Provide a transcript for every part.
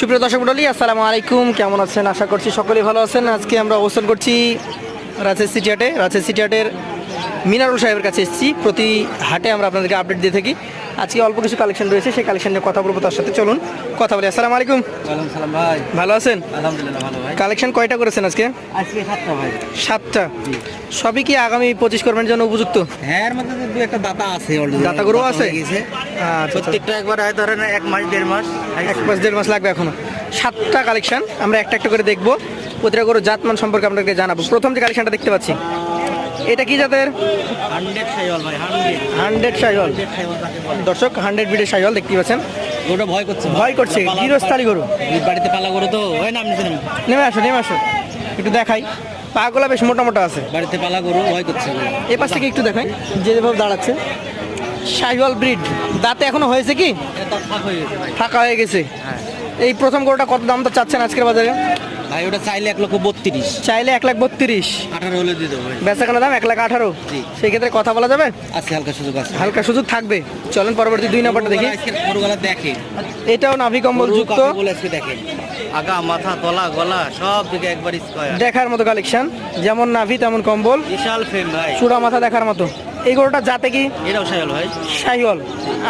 সুপ্রিয় দর্শক মণ্ডলী, আসসালামু আলাইকুম। কেমন আছেন? আশা করছি সকলেই ভালো আছেন। আজকে আমরা অবস্থান করছি রাজশাহী সিটি হাটে। রাজশাহী সিটি হাটের মিনারুল সাহেবের কাছে এসেছি। প্রতি হাটে আমরা আপনাদেরকে আপডেট দিয়ে থাকি। আজকে অল্প কিছু কালেকশন রয়েছে, সেই কালেকশন নিয়ে কথা বলবো, তার সাথে চলুন কথা বলি। আসসালামু আলাইকুম। ওয়ালাইকুম সালাম ভাই। ভালো আছেন? আলহামদুলিল্লাহ ভালো ভাই। কালেকশন কয়টা করেছেন আজকে? আজকে 7টা ভাই। 7টা। সবই কি আগামী 25 কোরবানির জন্য উপযুক্ত? হ্যাঁ, এর মধ্যে দু একটা দাতা আছে অলরেডি। দাতা গরু আছে? গেছে আচ্ছা, প্রত্যেকটা একবার হয় ধরেন 1 মাস 1.5 মাস। 1 মাস 1.5 মাস লাগবে এখনো। 7টা কালেকশন আমরা একটা একটা করে দেখবো। প্রতিটা গরুর জাতমান সম্পর্কে আপনাদেরকে জানাবো। প্রথম যে কালেকশনটা দেখতে পাচ্ছি, এটা কি জাতের? 100 শাইওয়াল ভাই। 100 শাইওয়াল। দর্শক 100 ব্রিডের শাইওয়াল দেখতে পাচ্ছেন। গরুটা ভয় করছে। ভয় করছে, গৃহস্থালী গরু। বাড়িতে পালা গরু তো ওই নাম নিছেন। নেমে আসো একটু দেখাই। পাগুলা বেশ মোটা মোটা আছে। বাড়িতে পালা গরু ভয় করছে। এই পাশ থেকে একটু দেখাই, যেভাবে দাঁড়াচ্ছে। শাইওয়াল ব্রিড, দাঁতে এখনো হয়েছে কি? এটা ফাঁক হয়ে গেছে ভাই। ফাঁকা হয়ে গেছে। হ্যাঁ এই প্রথম গরুটা কত দাম তো চাচ্ছেন আজকের বাজারে? ভাই, ওটা চাইলে 1,32,000। চাইলে 1,32,000। 18 হলে দিয়ে দেবো ভাই। বেচাকেনা দাম 1,18,000। জি। সেই ক্ষেত্রে কথা বলা যাবে? আছে, হালকা সুযোগ আছে। হালকা সুযোগ থাকবে। চলেন পরবর্তী 2 নম্বরটা দেখি। আজকের গরুগুলা দেখে। এটাও নাভি কম্বল যুক্ত। বলে আজকে দেখেন, আগা মাথা তলা গলা সব দিকে একবার স্কয়ার। দেখার মতো কালেকশন, যেমন নাভি তেমন কম্বল। বিশাল ফ্রেম ভাই। চূড়া মাথা দেখার মতো। এই গরুটা জাতে কি? এটাও শাইওয়াল ভাই। শাইওয়াল।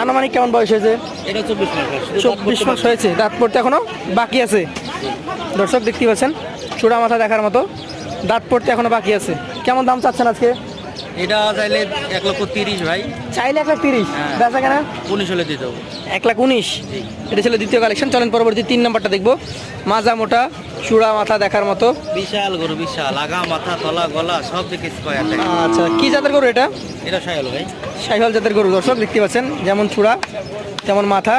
আনুমানিক কেমন বয়স হয়েছে? এটা 24 মাস ভাই। 24 মাস হয়েছে। দাঁত পড়তে এখনো বাকি আছে। দর্শক দেখতে পাচ্ছেন, চূড়া মাথা দেখার মতো, দাঁত পড়তে এখনো বাকি আছে। কেমন দাম চাচ্ছেন আজকে? এটা চাইলে 1,30,000 ভাই। চাইলে 1,30,000। হ্যাঁ। বেচা কেনা 19 হলে দিয়ে দেবো। 1,19,000। এটা ছিল দ্বিতীয় কালেকশন। চলেন পরবর্তী 3 নাম্বারটা দেখবো। মাজা মোটা, চূড়া মাথা দেখার মতো। বিশাল গরু, বিশাল আগা মাথা তলা গলা সব দিকে স্কয়ার। আচ্ছা, কি জাতের গরু এটা? এটা শাইওয়াল ভাই। শাইওয়াল জাতের গরু। দর্শক দেখতে পাচ্ছেন, যেমন চূড়া তেমন মাথা,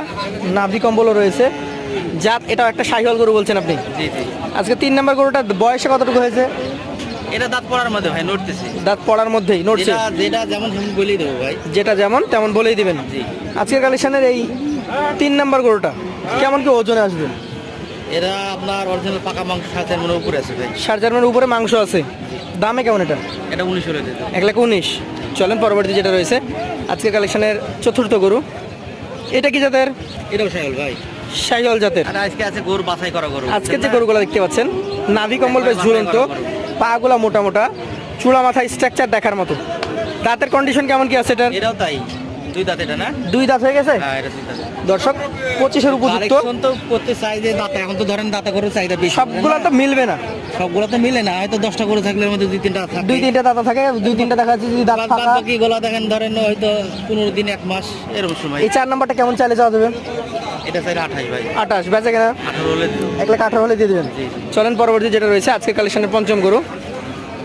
নাভি কম্বলও রয়েছে। জাত এটাও একটা শাইওয়াল গরু বলছেন আপনি? জি জি। আজকে 3 নাম্বার গরুটা বয়সে কতটুকু হয়েছে? এটা দাঁত পড়ার মধ্যে ভাই, নড়তেছে। দাঁত পড়ার মধ্যেই নড়ছে। যেটা যেমন সেমন বলেই দেবো ভাই। যেটা যেমন তেমন বলেই দিবেন। জি। আজকের কালেকশনের এই 3 নাম্বার গরুটা কেমন কি ওজনে আসবে? এরা আপনার অরিজিনাল পাকা মাংস 7.5 মনের উপরে আছে ভাই। 4.5 উপরে মাংস আছে। দামে কেমন এটা? এটা 19 হলে দিয়ে দেবো। 1,19,000। চলেন পরবর্তী যেটা রয়েছে, আজকের কালেকশনের চতুর্থ গরু, এটা কি জাতের? এটাও শাইওয়াল ভাই। শাইওয়াল জাতের। আর আজকে আছে গরু বাছাই করা গরু। আজকের যে গরুগুলো দেখতে পাচ্ছেন, নাভি কম্বল বেশ ঝুলন্ত, পাগুলা মোটা মোটা, চূড়া মাথা স্ট্রাকচার দেখার মতো। দাঁতের কন্ডিশন কেমন কি আছে এটার? এটাও তাই, 2 দাঁত এটা না? 2 দাঁত হয়ে গেছে। হ্যাঁ, এটা 2 দাঁত। দর্শক 25-এর উপযুক্ত। কালেকশন তো করতে চাই যে দাঁত, এখন তো ধরেন দাঁতা গরু চাহিদা বেশি। সবগুলো তো মিলবে না। সবগুলো তো মিলে না, হয়তো 10টা গরু থাকলে এর মধ্যে 2-3টা থাকে। 2-3টা দাঁত থাকে, 2-3টা দেখা যাচ্ছে যদি দাঁত বাদ ফাঁকা। বাকি গলা দেখেন ধরেন হয়তো 15 দিন 1 মাস এরকম সময়। এই 4 নাম্বারটা কেমন চাইলে যাওয়া যাবে? এটা চাইলে 28 ভাই। 28 বেচা কেনা 18 হলে দিও। 1,18,000 হলে দিয়ে দেবেন। জি। চলেন পরবর্তী যেটা রয়েছে, আজকের কালেকশনের পঞ্চম গরু,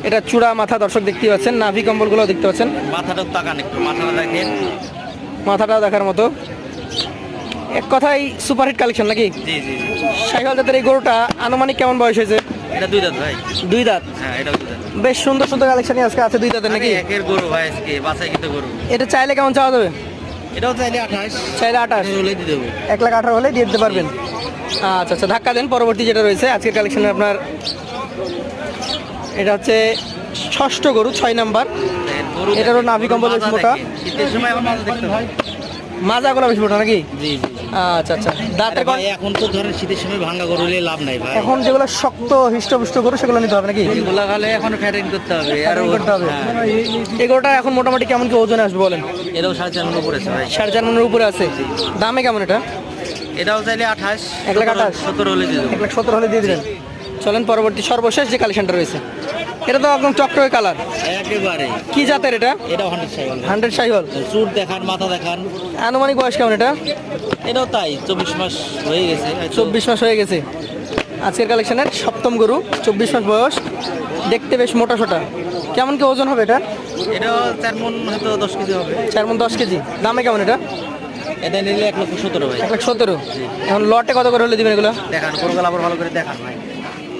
এটা চূড়া মাথা। দর্শক দেখতে পাচ্ছেন, নাভি কম্বলগুলো দেখতে পাচ্ছেন, মাথাটা তাকান একটু, মাথাটা দেখেন। মাথাটাও দেখার মতো। এক কথাই সুপারহিট কালেকশন নাকি? জি জি জি। শাইওয়াল জাতের এই গরুটা আনুমানিক কেমন বয়স হয়েছে? এটা 2 দাঁত ভাই। 2 দাঁত। হ্যাঁ, এটাও 2 দাঁত। বেশ সুন্দর সুন্দর কালেকশনই আজকে আছে 2 দাঁতের নাকি? একের গরু ভাই, আজকে বাছাই কিন্তু গরু। এটা চাইলে কেমন চাওয়া যাবে? এটাও চাইলে 28। চাইলে 28 হলে দিয়ে দেবো। 1,18,000 হলে দিয়ে দিতে পারবেন। আচ্ছা আচ্ছা, ধাক্কা দেন। পরবর্তী যেটা রয়েছে আজকের কালেকশনে আপনার, এটা হচ্ছে ষষ্ঠ গরু, 6 নাম্বার। গরু এটারও দেখেন, নাভি গরুর কম্বল বেশ মাজা মোটা। দেখেন। শীতের সময় এখন মাজা দেখতে হয়। মাজাগুলো বেশ মোটা নাকি? জি জি। আচ্ছা আচ্ছা, দাঁতের ভাই এখন তো ধরেন শীতের সময় ভাঙা গরু নিয়ে লাভ নাই ভাই। এখন যেগুলো শক্ত হৃষ্টপুষ্ট গরু সেগুলো নিতে হবে নাকি? এগুলা খালে এখন ফ্যাটিং করতে হবে। আরো করতে হবে। হ্যাঁ। এই গরুটা এখন মোটামুটি কেমন কি ওজনে আসবে বলেন? এটাও 4.5 মনের উপরে আছে ভাই। 4.5 মনের উপরে আছে। দামে কেমন এটা? এটাও চাইলে 28। 1,28,000 17 হলে দিয়ে দেবো। 1,17,000 হলে দিয়ে দিবেন। চলেন পরবর্তী সর্বশেষ যে কালেকশনটা রয়েছে, এটা তো একদম চকচকে কালার। একেবারে। কি জাতের এটা? এটাও 100 শাইওয়াল। 100 শাইওয়াল। চুট দেখান, মাথা দেখান। আনুমানিক বয়স কেমন এটা? এটাও তাই, 24 মাস হয়ে গেছে। 24 মাস হয়ে গেছে। আজকের কালেকশনের সপ্তম গরু, 24 মাস বয়স, দেখতে বেশ মোটা সোটা। কেমন কি ওজন হবে এটা? এটাও 4 মন হয়তো 10 কেজি হবে। 4 মণ 10 কেজি। দামে কেমন এটা? এটা নিলে 1,17,000 ভাই। 1,17,000। এখন লটে কত করে হলে দিবেন এগুলো? দেখান গরুগুলো আবার ভালো করে দেখান ভাই।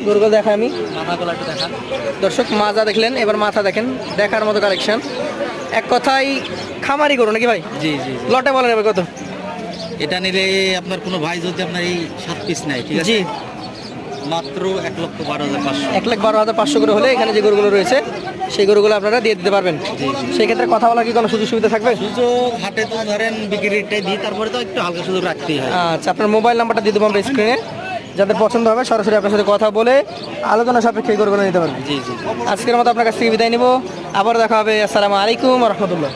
গরুগুলো দেখাই আমি। মাথাগুলো একটু দেখান। দর্শক মাজা দেখলেন, এবার মাথা দেখেন, দেখার মতো কালেকশন। এক কথাই খামারি গরু নাকি ভাই? জি জি জি। লটে বলেন এবার কত? এটা নিলে আপনার কোনো ভাই যদি আপনার এই 7 পিস নেয়, ঠিক আছে, জি, মাত্র 1,12,500। 1,12,500 করে হলে এখানে যে গরুগুলো রয়েছে সেই গরুগুলো আপনারা দিয়ে দিতে পারবেন। সেই ক্ষেত্রে কথা বলা কি কোনো সুযোগ সুবিধা থাকবে? সুযোগ হাটে তো ধরেন বিক্রির রেটটাই দিই, তারপরে তো একটু হালকা সুযোগ রাখতেই হয়। আচ্ছা, আপনার মোবাইল নাম্বারটা দিয়ে দেবো আমরা স্ক্রিনে। যাদের পছন্দ হবে সরাসরি আপনার সাথে কথা বলে আলোচনা সাপেক্ষে গরুগুলো নিতে পারবেন। জি জি। আজকের মতো আপনার কাছ থেকে বিদায় নিব, আবার দেখা হবে। আসসালামু আলাইকুম রহমতুল্লাহ।